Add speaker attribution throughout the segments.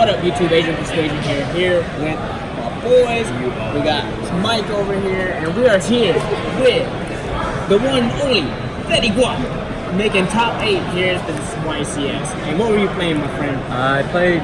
Speaker 1: What up, YouTube? Asian Persuasion here with my boys. We got Mike over here, and we are here with the one and only Betty Guap, making top 8 here at the YCS. And what were you playing, my friend?
Speaker 2: I played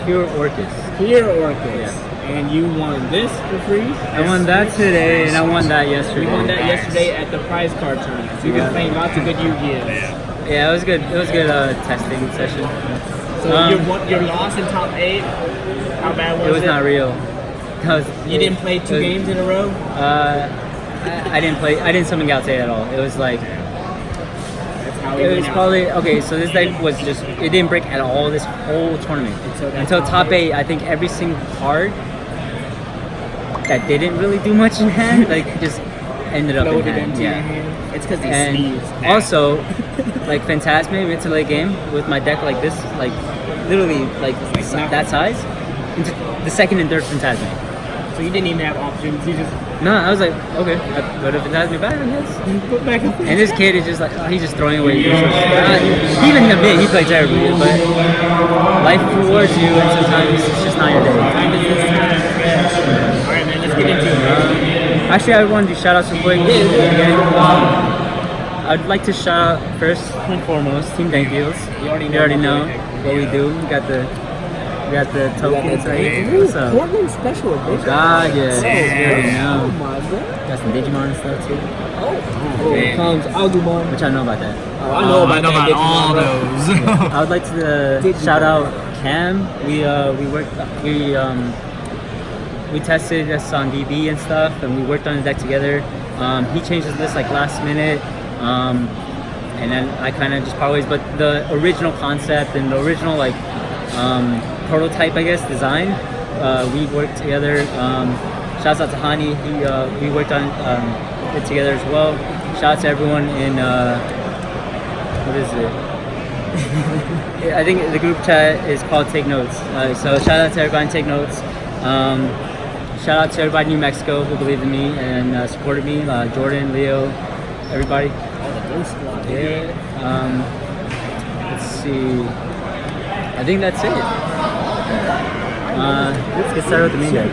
Speaker 2: Pure Orcust.
Speaker 1: Pure Orcust.
Speaker 2: Yeah.
Speaker 1: And you won this for free?
Speaker 2: I won that today, and I won that yesterday.
Speaker 1: You won that yesterday at the prize card tournament. So you've been playing lots of good Yu-Gi-Oh!
Speaker 2: Yeah, it was good. It was a good testing session.
Speaker 1: So your loss in top 8, how bad was it?
Speaker 2: It was not real.
Speaker 1: You didn't play two games in a row?
Speaker 2: I didn't play. I didn't summon Galaxy at all. It was like. It was probably okay. So this deck was just. It didn't break at all this whole tournament until top 8. I think every single card that didn't really do much in hand, like just ended up in hand.
Speaker 1: Yeah, it's because they sneezed.
Speaker 2: Also, like Phantasme mid to late game with my deck like this, like literally like that size, into the second and third Phantasme.
Speaker 1: So you didn't even have options. You just
Speaker 2: I was like, okay, I put a Phantasme back, I guess.
Speaker 1: Put back up.
Speaker 2: And this kid is just like, he's just throwing away resources. Even him, he played terribly, but life rewards you, and sometimes it's just not your day.
Speaker 1: Time is this time. Alright, man, let's get into it.
Speaker 2: Actually, I wanted to shout out some quick. I'd like to shout out first and foremost Team Dank Deals. You already know what we do. We got the tokens right here. What's up?
Speaker 1: Portland special edition.
Speaker 2: God, yeah. You already know.
Speaker 1: Oh my god.
Speaker 2: Got some Digimon and stuff too.
Speaker 1: Here comes Agumon.
Speaker 2: Which I know about that.
Speaker 1: Oh, I know about
Speaker 3: all those.
Speaker 2: I would like to shout out Cam. We tested us on DB and stuff, and we worked on the deck together. He changed his list like last minute, and then I kind of just part ways. But the original concept and the original like prototype, I guess, design, we worked together. Shouts out to Hani. We worked on it together as well. Shout out to everyone in what is it? I think the group chat is called Take Notes. So shout out to everybody in Take Notes. Shout out to everybody in New Mexico who believed in me and supported me. Jordan, Leo, everybody. Yeah. Let's see. I think that's it. Let's get started with the main deck.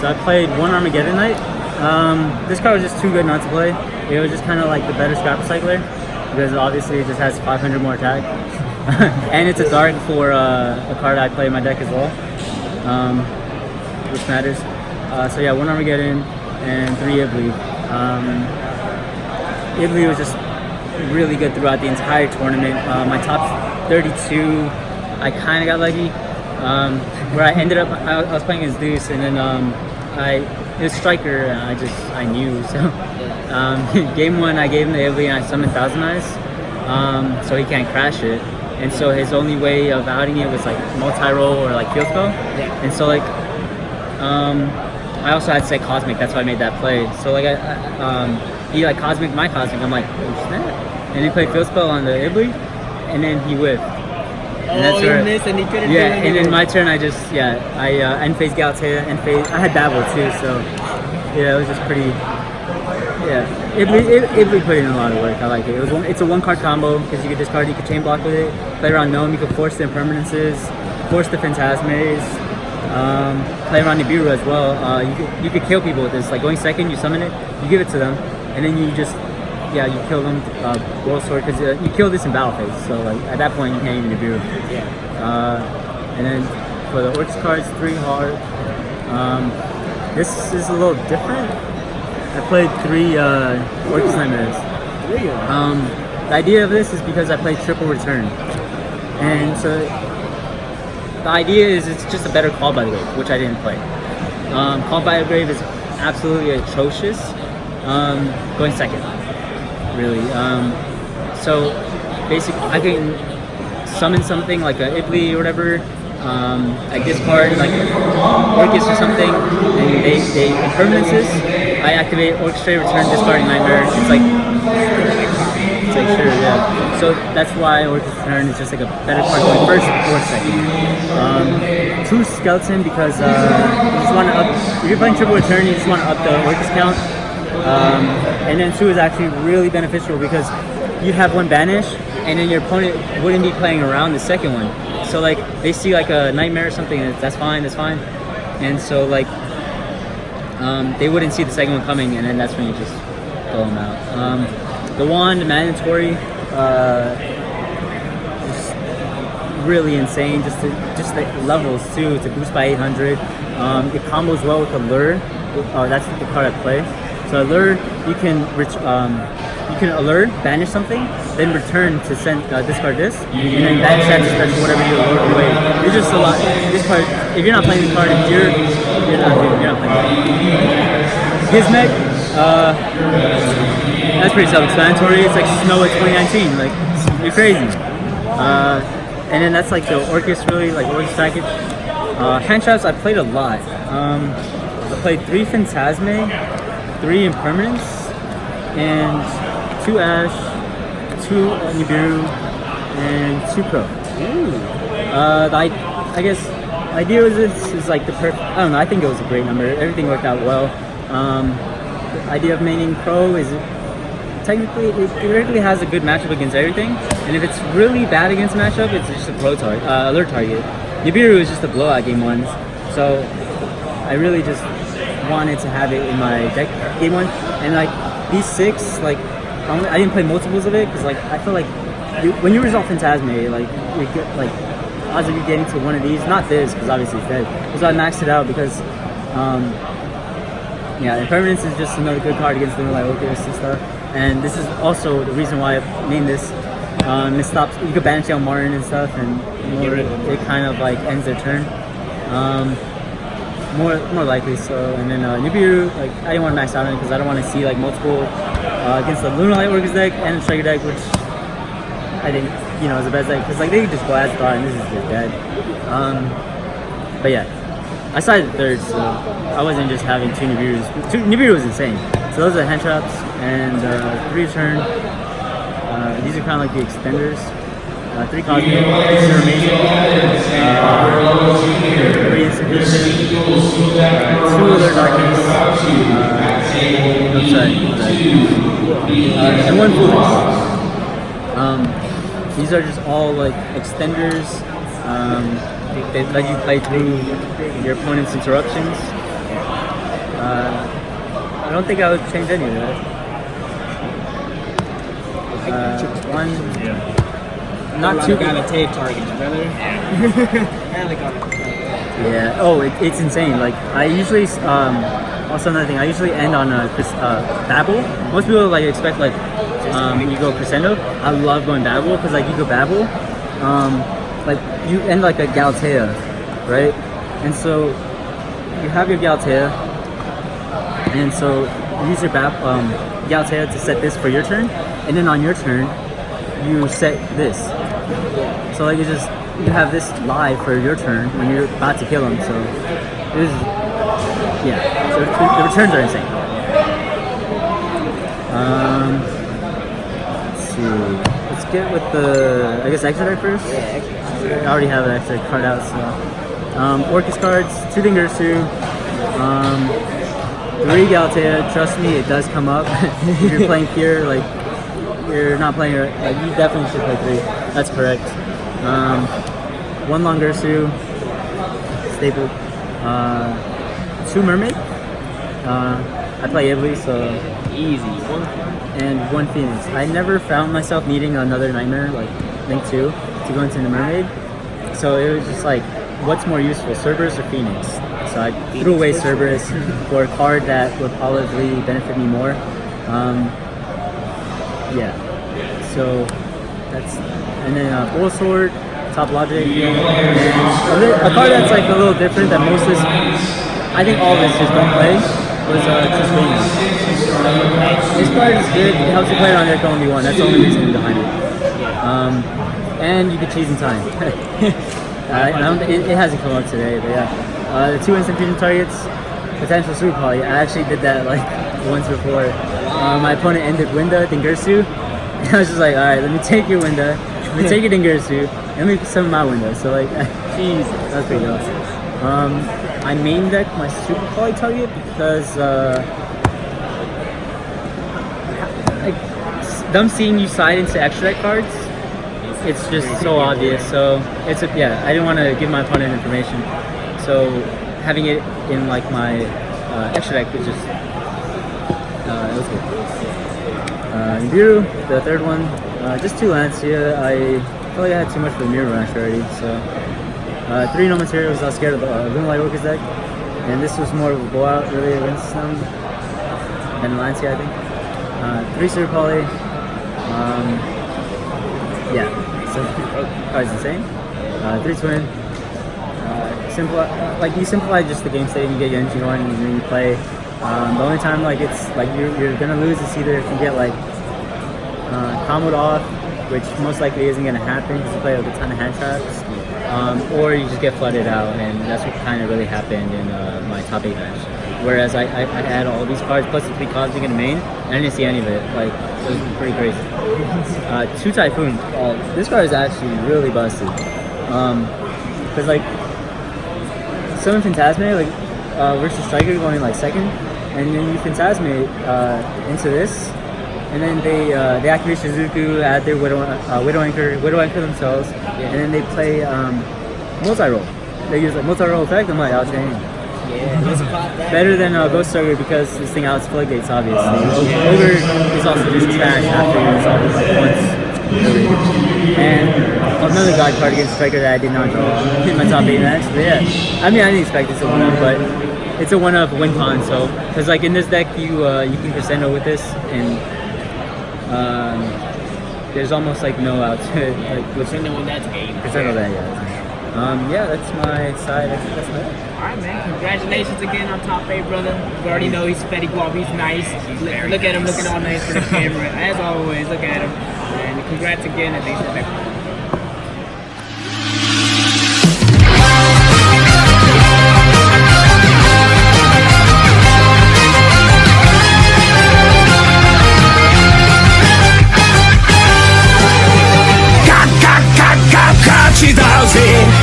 Speaker 2: So I played one Armageddon Knight. This card was just too good not to play. It was just kind of like the better Scrap Recycler because obviously it just has 500 more attack. And it's a dark for a card I play in my deck as well, which matters. So yeah, one Armageddon and 3 Ibli. Ibli was just really good throughout the entire tournament. My top 32, I kind of got lucky. Where I ended up, I was playing as Denis, and then it was Striker, and I knew. So game 1, I gave him the Ibli, and I summoned Thousand Eyes, so he can't crash it. And so his only way of outing it was like multi-roll or like field spell. And so like, I also had to say Cosmic, that's why I made that play. So like he like Cosmic my Cosmic, I'm like, oh snap. And he played field spell on the Ibli, and then he whiffed. And
Speaker 1: that's he missed and he couldn't do anything.
Speaker 2: And then my turn, I end phase Galatea, end phase. I had Babel too, so yeah, it was just pretty. Yeah, Ibli put in a lot of work. I like it. It's a 1-card combo because you could discard, you could chain block with it, play around Gnome, you could force the impermanences, force the Phantasmes, play around Nibiru as well. You could kill people with this. Like going second, you summon it, you give it to them, and then you just you kill them. World Sword because you kill this in battle phase. So like at that point, you can't even Nibiru. And then for the Orcs cards, 3 hard. This is a little different. I played 3 Orcust Nightmares. The idea of this is because I played triple return. And so the idea is it's just a better Call by the Grave, which I didn't play. Call by the Grave is absolutely atrocious. Going second, really. So basically I can summon something like a Ibli or whatever, I discard like Orcust or something, and they impermanences. I activate Orchestrate, return, discarding Nightmare. It's like sure, yeah. So that's why Orcust Return is just like a better card going first or second. 2 Skeleton because you just want to up. If you're playing triple return, you just want to up the Orcust count. And then 2 is actually really beneficial because you have 1 banish, and then your opponent wouldn't be playing around the second one. So so like they see like a nightmare or something, and that's fine, and so like they wouldn't see the second one coming, and then that's when you just throw them out. The wand mandatory, just really insane. Just the levels too to boost by 800. It combos well with Allure. That's the card I play. So Allure, you can allure, banish something, then return to send discard this, and then banish that to special whatever you allure away. It's just a lot. This card, if you're not playing this card, you're not playing it. Gizmek, that's pretty self-explanatory. It's like Snow at 2019. Like, you're crazy. And then that's like the Orcust, really, like Orcust package. Hand traps, I played a lot. I played 3 Phantasme, 3 Impermanence, and 2 Ash, 2 Nibiru, and 2 Pro. I guess the idea was this is like the perfect. I don't know. I think it was a great number. Everything worked out well. The idea of maining Pro is technically it theoretically has a good matchup against everything, and if it's really bad against matchup, it's just a Pro target, alert target. Nibiru is just a blowout game 1, so I really just wanted to have it in my deck game 1, and like these 6, like I didn't play multiples of it because like I feel like when you resolve Phantasme, like you get like odds of you getting to one of these, not this because obviously it's dead. So I maxed it out because Impermanence is just another good card against them like Orcust and stuff, and this is also the reason why I named this. It stops. You could banish out Martin and stuff, and it kind of like ends their turn. More likely so. And then Nibiru, like I didn't want to max out on it because I don't want to see like multiple against the Lunar Light Orcust deck and the Striker deck, which I think is the best deck because like they could just go Astar and this is just dead. But yeah, I sided third, so I wasn't just having 2 Nibirus. Nibiru was insane. So those are the hand traps and 3 turn. These are kind of like the extenders. 3 Cosmic, these are amazing. 3 Instant Vision, 2 Alert Darkness, and 1 Foolish. These are just all like extenders. They let you play through your opponent's interruptions. I don't think I would change any of that.
Speaker 1: Not too kind of tape targets, brother.
Speaker 2: Yeah. Oh, it's insane. Like I usually, also another thing. I usually end on a Babel. Most people like expect like you go crescendo. I love going Babel because like you go Babel, like you end like a Galatea, right? And so you have your Galatea, and so you use your Galatea to set this for your turn, and then on your turn you set this. So like you have this live for your turn when you're about to kill him. So it is, so the returns are insane. Let's see. Let's get with the extra deck first. I already have an extra card out. So Orcust cards, 2 Dingersu, 3 Galatea. Trust me, it does come up. If you're playing pure, like you're not playing, like you definitely should play 3. That's correct. 1 Longursu, staple. 2 Mermaid. I play Iblis, so
Speaker 1: easy.
Speaker 2: And 1 Phoenix. I never found myself needing another Nightmare, like Link 2, to go into the Mermaid. So it was just like, what's more useful, Cerberus or Phoenix? So I threw away Cerberus for a card that would probably benefit me more. So that's, and then Full Sword, Top Logic, and a card that's like a little different than most is, I think all of us just don't play, was Trisbane. This card is good, it helps you play it on deck only 1, that's the only reason behind it. And you can cheese in time. It hasn't come up today, but yeah. The 2 instant fusion targets, potential super poly. I actually did that like once before. My opponent ended Winda, Dingirsu. And I was just like, alright, let me take your Winda, let me take your Dingirsu, and let me summon my Winda. So like, jeez, that's pretty awesome. I main deck my super poly target because them seeing you side into extra deck cards it's just so obvious. So it's I didn't want to give my opponent information. So having it in like my extra deck was just it was good. Nibiru, the third one, just 2 Lancia. I feel like I had too much for the mirror rush already. So 3 no materials. I was scared of the Moonlight Orcust deck, and this was more of a blowout really against them than Lancia, I think. 3 Super Poly. Yeah, so cards insane. 3 Twin. Simple, like you simplify just the game state. You get your engine going, and then you play. The only time like it's like you're gonna lose is either if you get like comboed off, which most likely isn't gonna happen because you play with a ton of hand traps, or you just get flooded out, and that's what kind of really happened in my top 8 match. Whereas I had all these cards plus the 3 Cosmic in the main, and I didn't see any of it. Like it was pretty crazy. 2 Typhoon. This card is actually really busted. Cause like Summon Phantasmate versus Striker going like second, and then you Phantasmate into this, and then they activate Shizuku, add their Widow Anchor themselves, and then they play multi-roll. They use like multi-roll effect. I'm like, oh dang.
Speaker 1: Yeah, let's pop that.
Speaker 2: Better than Ghost Striker because this thing outs floodgates, obviously. Ogre is also just trash after you resolve it like once. And another God card against Striker that I did not draw in my top 8 match. But yeah, I mean I didn't expect it's a 1-up, but it's a 1-up win con. So because like in this deck you can crescendo with this, and there's almost like no out to it. Like
Speaker 1: Crescendo in that game.
Speaker 2: crescendo that, yeah, that's my side. That's my deck.
Speaker 1: Alright, man. Congratulations again on top 8, brother. You already know he's Fetty Guap. He's nice. Look at him looking all nice for the camera. As always, look at him. And congrats again, and thanks for that.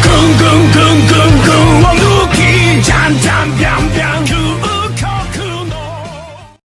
Speaker 3: Gung gung gung